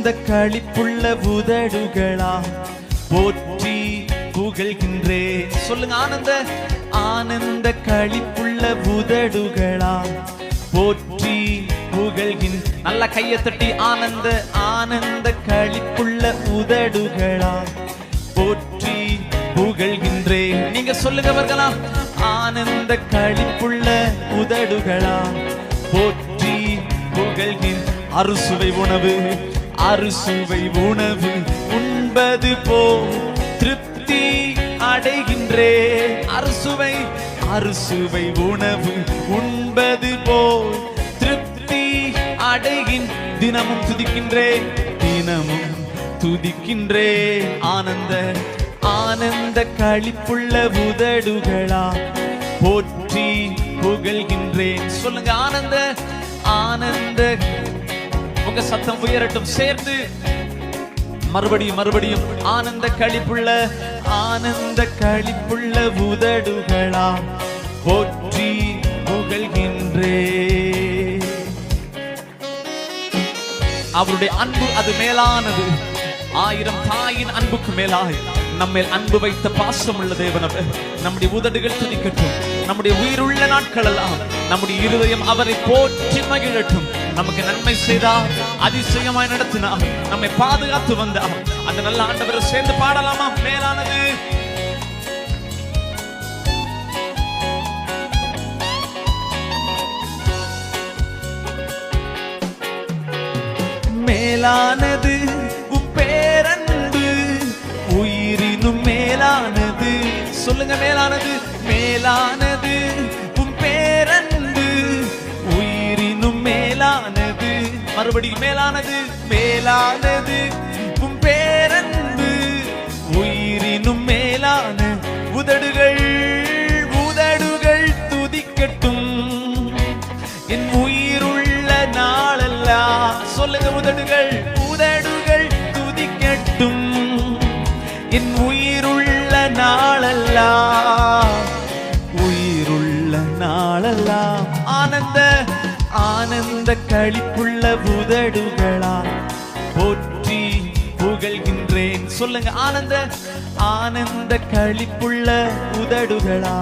ஆனந்த களிப்புள்ள உதடுகளா போற்றி புகழ்கின்றேன். சொல்லுங்க, ஆனந்த களிப்புள்ள உதடுகளா போற்றி புகழ்கின். நல்ல கையை தட்டி ஆனந்த களிப்புள்ள உதடுகளா போற்றி புகழ்கின்றேன். நீங்க சொல்லுங்க பார்க்கலாம், ஆனந்த களிப்புள்ள உதடுகளா போற்றி புகழ்கின். அறுசுவை உணவு உண்பது போ திருப்தி அடைகின்றே. அறுசுவை உணவு உண்பது போ திருப்தி அடைகின். தினமும் துதிக்கின்றேன். ஆனந்த களிப்புள்ள உதடுகளா போற்றி புகழ்கின்றேன். சொல்லுங்க, ஆனந்த. உங்க சத்தம் உயரட்டும் சேர்ந்து. மறுபடியும் ஆனந்த களிப்புள்ள உதடுகளா போற்றி புகழ்கின்றேன். அவருடைய அன்பு அது மேலானது. 1000 தாயின் அன்புக்கு மேலாய் நம்மேல் அன்பு வைத்த பாசம் உள்ள தேவனவே, நம்முடைய உதடுகள் துதிக்கட்டும். நம்முடைய உயிருள்ள நாட்கள் எல்லாம் நம்முடைய இருதயம் அவரை போற்றி மகிழட்டும். நமக்கு நன்மை செய்தார், அதிசயமாய் நடத்தினார், நம்மை பாதுகாத்து வந்தார். அந்த நல்ல ஆண்டவரை சேர்ந்து பாடலாமா? மேலானது மேலானது உம் பேரன்பு, உயிரினும் மேலானது. சொல்லுங்க, மேலானது உம் பேரன்பு, உயிரினும் மேலானது. மறுபடியும் மேலானது உம் பேரன்பு, உயிரினும் மேலான. உதடுகள் துதிக்கட்டும் என் உயிருள்ள நாளெல்லாம். சொல்லுங்க, உதடுகள் துதிக்கட்டும் என் உயிருள்ள நாளெல்லாம். ஆனந்த களிப்புள்ள உதடுகளா போற்றி புகழ்கின்றேன். சொல்லுங்க, ஆனந்த களிப்புள்ள உதடுகளா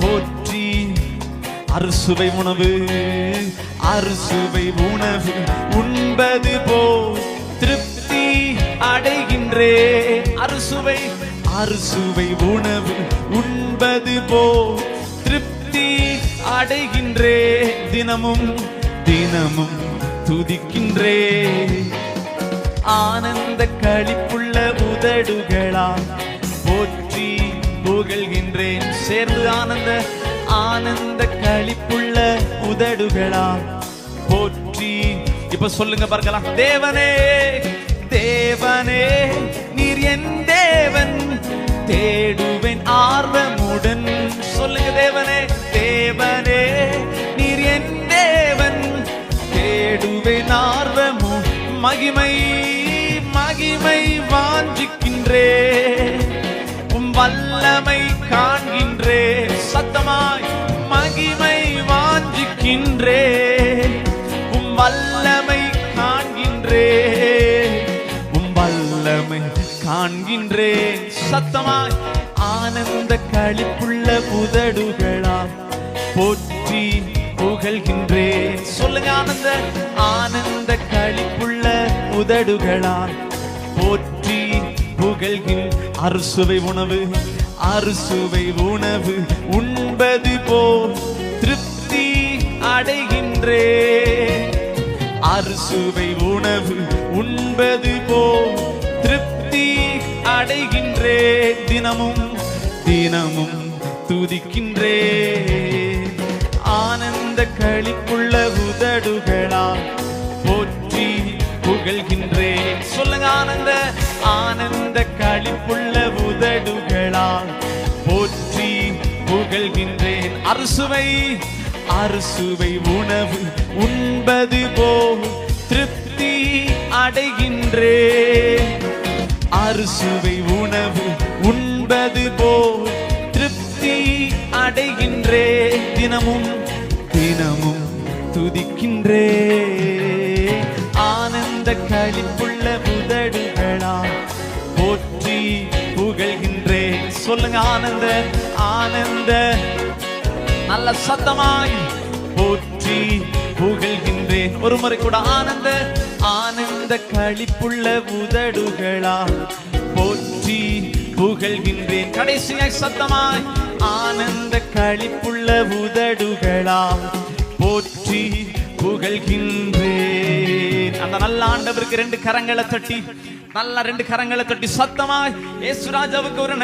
போற்றி. அறுசுவை உணவு உண்பது போ திருப்தி அடைகின்றே. அறுசுவை உணவு உண்பது போ திருப்தி அடைகின்றே. தினமும் துதிக்கின்றே. ஆனந்த களிப்புள்ள உதடுகளா போற்றி புகழ்கின்றேன். சேர்ந்து ஆனந்த களிப்புள்ள உதடுகளா போற்றி. இப்ப சொல்லுங்க பார்க்கலாம், தேவனே நீர் என் தேவன், தேடுவேன் ஆர்வமுடன். சொல்லுங்க, தேவனே நீர் என் தேவன், தேடுவேன் ஆர்வமுடன். மகிமை வாஞ்சிக்கின்றே, உம் வல்லமை காண்கின்றே. சத்தமாய் மகிமை வாஞ்சிக்கின்றே, உம் வல்லமை காண்கின்றே. சத்தமாய் ஆனந்த களிப்புள்ள உதடுகளா போற்றி புகழ்கின்றேன். சொல்லுங்க, ஆனந்த களிப்புள்ள உதடுகளா போற்றி புகழ்கின்ற. அறுசுவை உணவு உண்பது போல் திருப்தி அடைகின்றே. அறுசுவை உணவு உண்பது போல் திருப்தி அடைகின்றே. தினமும் துதிக்கின்றே. ஆனந்த களிப்புள்ள உதடுகளா போற்றி புகழ்கின்றேன். சொல்லுங்க, ஆனந்த களிப்புள்ள உதடுகளா போற்றி புகழ்கின்றேன். அறுசுவை உணவு உண்பது போல் திருப்தி அடைகின்றே. அறுசுவை உணவு உண்பது போல் திருப்தி அடைகின்றே. தினமும் துதிக்கின்றே. ஆனந்த ஆனந்த களிப்புள்ள உதடுகளா போற்றி புகழ்கின்றேன். சொல்லுங்க, ஆனந்த ஆனந்த நல்ல சத்தமாய் போற்றி புகழ்கின்றேன். ஒரு முறை கூட, ஆனந்த ஆனந்த களிப்புள்ள உதடுகளா போற்றி புகழ்கின்றேன். கடைசியாய் சத்தமாய், ஆனந்த களிப்புள்ள உதடுகளா போற்றி புகழ்கின்றேன். அந்த நல்ல ஆண்டவருக்கு 2 கரங்களை தட்டி, நல்ல 2 கரங்களை தட்டி சத்தமாய் இயேசு ராஜாவுக்கு ஒரு